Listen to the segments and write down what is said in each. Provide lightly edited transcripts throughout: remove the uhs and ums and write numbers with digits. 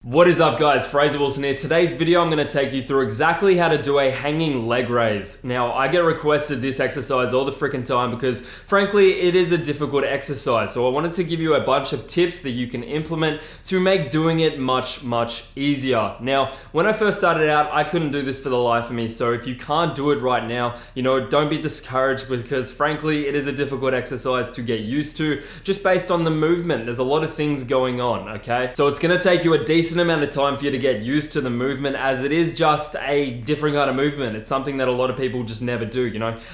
What is up guys, Fraser Wilson here. Today's video I'm going to take you through exactly how to do a hanging leg raise. Now I get requested this exercise all the freaking time because frankly it is a difficult exercise, so I wanted to give you a bunch of tips that you can implement to make doing it much easier. Now when I first started out I couldn't do this for the life of me, so if you can't do it right now, don't be discouraged because frankly it is a difficult exercise to get used to just based on the movement. There's a lot of things going on, okay? So it's going to take you a decent amount of time for you to get used to the movement, as it is just a different kind of movement. It's something that a lot of people just never do.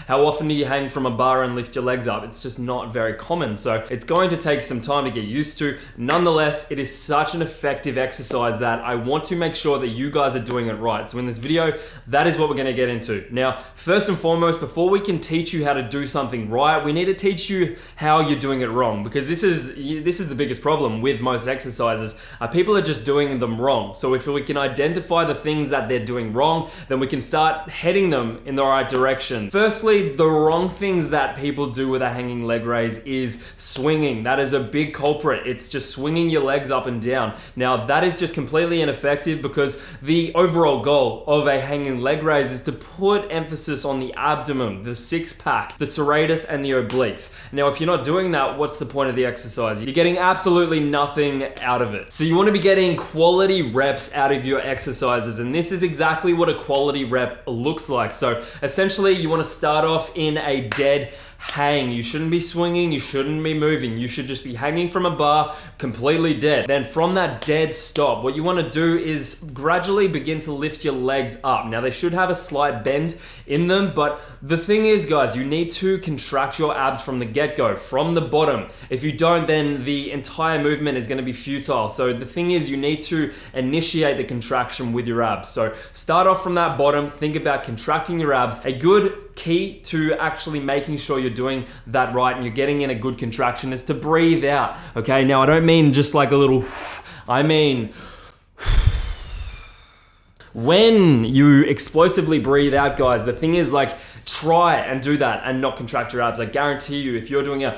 How often do you hang from a bar and lift your legs up? It's just not very common, so it's going to take some time to get used to. Nonetheless, it is such an effective exercise that I want to make sure that you guys are doing it right. So in this video, that is what we're going to get into. Now first and foremost, before we can teach you how to do something right, we need to teach you how you're doing it wrong, because this is the biggest problem with most exercises. People are just doing them wrong. So if we can identify the things that they're doing wrong, then we can start heading them in the right direction. Firstly, the wrong things that people do with a hanging leg raise is swinging. That is a big culprit. It's just swinging your legs up and down. Now that is just completely ineffective, because the overall goal of a hanging leg raise is to put emphasis on the abdomen, the six pack, the serratus and the obliques. Now if you're not doing that, what's the point of the exercise? You're getting absolutely nothing out of it. So you want to be getting quality reps out of your exercises, and this is exactly what a quality rep looks like. So essentially you want to start off in a dead hang. You shouldn't be swinging, you shouldn't be moving, you should just be hanging from a bar completely dead. Then from that dead stop, what you want to do is gradually begin to lift your legs up. Now they should have a slight bend in them, but the thing is guys, you need to contract your abs from the get-go, from the bottom. If you don't, then the entire movement is going to be futile. So the thing is, you need to initiate the contraction with your abs. So start off from that bottom, think about contracting your abs. A good key to actually making sure you're doing that right and you're getting in a good contraction is to breathe out. Okay, now I don't mean just like a little, I mean when you explosively breathe out, guys, the thing is, like, try and do that and not contract your abs. I guarantee you, if you're doing a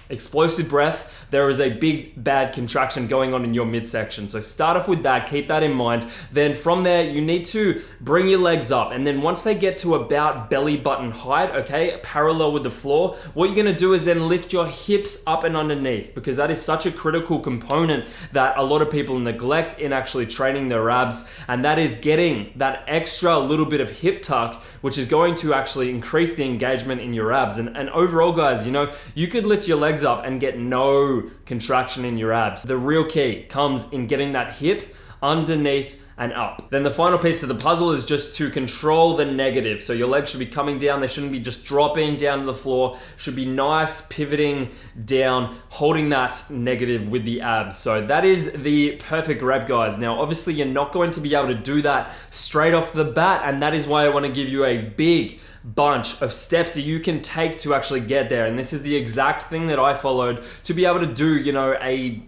explosive breath, there is a big bad contraction going on in your midsection. So start off with that, keep that in mind. Then from there, you need to bring your legs up, and then once they get to about belly button height, okay, parallel with the floor, what you're gonna do is then lift your hips up and underneath, because that is such a critical component that a lot of people neglect in actually training their abs, and that is getting that extra little bit of hip tuck, which is going to actually increase the engagement in your abs. And overall, guys, you could lift your legs up and get no contraction in your abs. The real key comes in getting that hip underneath and up. Then the final piece of the puzzle is just to control the negative. So your legs should be coming down, they shouldn't be just dropping down to the floor, should be nice, pivoting down, holding that negative with the abs. So that is the perfect rep, guys. Now obviously you're not going to be able to do that straight off the bat, and that is why I want to give you a big bunch of steps that you can take to actually get there. And this is the exact thing that I followed to be able to do,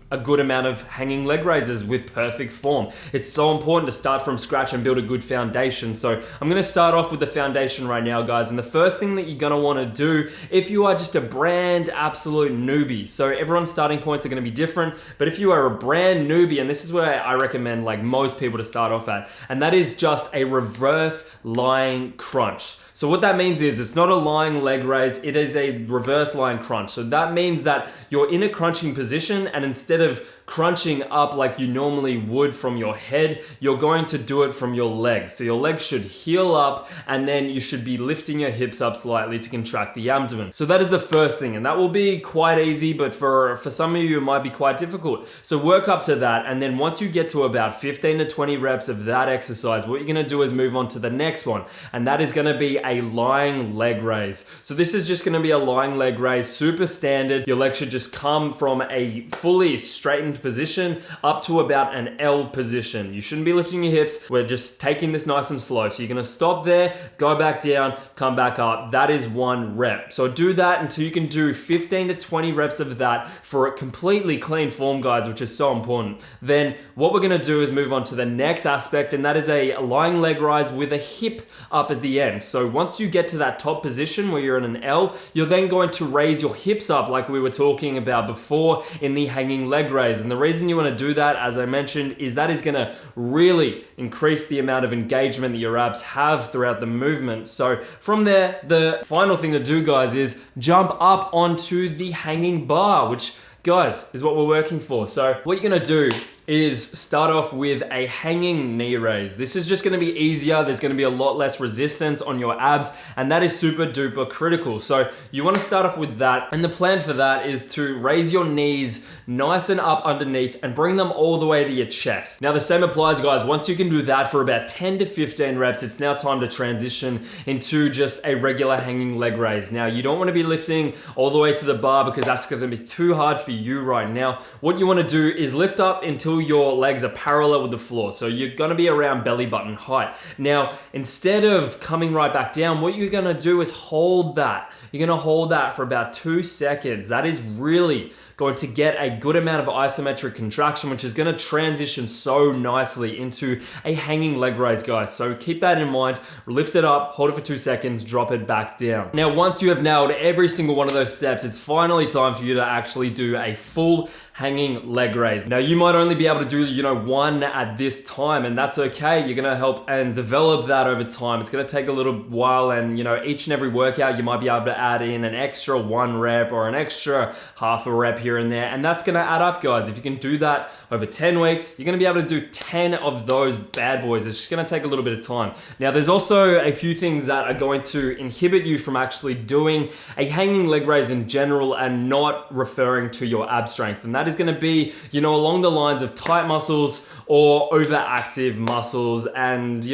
a good amount of hanging leg raises with perfect form. It's so important to start from scratch and build a good foundation. So I'm gonna start off with the foundation right now, guys. And the first thing that you're gonna wanna do if you are just a brand absolute newbie, so everyone's starting points are gonna be different, but if you are a brand newbie, and this is where I recommend like most people to start off at, and that is just a reverse lying crunch. So what that means is it's not a lying leg raise, it is a reverse lying crunch. So that means that you're in a crunching position, and instead of crunching up like you normally would from your head, you're going to do it from your legs. So your legs should heel up, and then you should be lifting your hips up slightly to contract the abdomen. So that is the first thing, and that will be quite easy, but for some of you it might be quite difficult. So work up to that, and then once you get to about 15 to 20 reps of that exercise, what you're gonna do is move on to the next one, and that is gonna be a lying leg raise. So this is just gonna be a lying leg raise, super standard. Your legs should just come from a fully straightened position up to about an L position. You shouldn't be lifting your hips. We're just taking this nice and slow. So you're gonna stop there, go back down, come back up. That is one rep. So do that until you can do 15 to 20 reps of that for a completely clean form, guys, which is so important. Then what we're gonna do is move on to the next aspect, and that is a lying leg rise with a hip up at the end. So once you get to that top position where you're in an L, you're then going to raise your hips up like we were talking about before in the hanging leg raise. And the reason you want to do that, as I mentioned, is that is going to really increase the amount of engagement that your abs have throughout the movement. So from there, the final thing to do, guys, is jump up onto the hanging bar, which, guys, is what we're working for. So what you're going to do is start off with a hanging knee raise. This is just gonna be easier. There's gonna be a lot less resistance on your abs, and that is super duper critical. So you wanna start off with that, and the plan for that is to raise your knees nice and up underneath and bring them all the way to your chest. Now the same applies, guys. Once you can do that for about 10 to 15 reps, it's now time to transition into just a regular hanging leg raise. Now you don't wanna be lifting all the way to the bar because that's gonna be too hard for you right now. What you wanna do is lift up until your legs are parallel with the floor. So you're gonna be around belly button height. Now, instead of coming right back down, what you're gonna do is hold that. You're gonna hold that for about 2 seconds. That is really going to get a good amount of isometric contraction, which is gonna transition so nicely into a hanging leg raise, guys. So keep that in mind, lift it up, hold it for 2 seconds, drop it back down. Now, once you have nailed every single one of those steps, it's finally time for you to actually do a full hanging leg raise. Now, you might only be able to do, one at this time, and that's okay. You're gonna help and develop that over time. It's gonna take a little while, and each and every workout, you might be able to add in an extra 1 rep or an extra half a rep here and there, and that's gonna add up, guys. If you can do that over 10 weeks, you're gonna be able to do 10 of those bad boys. It's just gonna take a little bit of time. Now, there's also a few things that are going to inhibit you from actually doing a hanging leg raise in general and not referring to your ab strength, and that is gonna be, along the lines of tight muscles or overactive muscles and,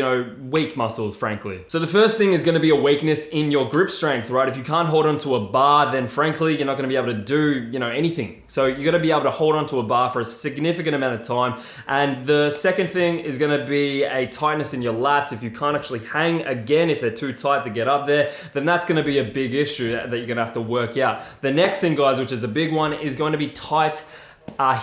weak muscles, frankly. So the first thing is gonna be a weakness in your grip strength, right? If you can't hold onto a bar, then frankly, you're not gonna be able to do, anything. So you gotta be able to hold onto a bar for a significant amount of time. And the second thing is gonna be a tightness in your lats. If you can't actually hang, again, if they're too tight to get up there, then that's gonna be a big issue that you're gonna have to work out. The next thing, guys, which is a big one, is going to be tight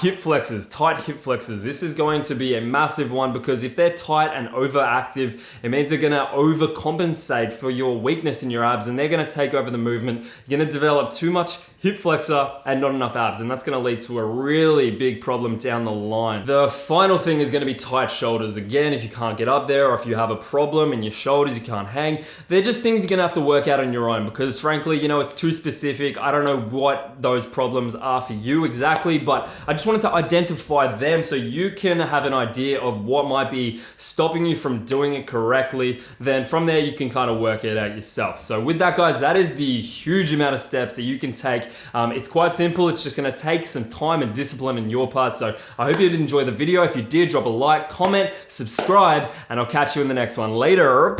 hip flexors, tight hip flexors. This is going to be a massive one because if they're tight and overactive, it means they're gonna overcompensate for your weakness in your abs, and they're gonna take over the movement. You're gonna develop too much hip flexor and not enough abs, and that's gonna lead to a really big problem down the line. The final thing is gonna be tight shoulders. Again, if you can't get up there, or if you have a problem in your shoulders, you can't hang, they're just things you're gonna have to work out on your own because frankly, it's too specific. I don't know what those problems are for you exactly, but I just wanted to identify them so you can have an idea of what might be stopping you from doing it correctly. Then from there, you can kind of work it out yourself. So with that, guys, that is the huge amount of steps that you can take. It's quite simple. It's just gonna take some time and discipline on your part. So I hope you did enjoy the video. If you did, drop a like, comment, subscribe, and I'll catch you in the next one. Later.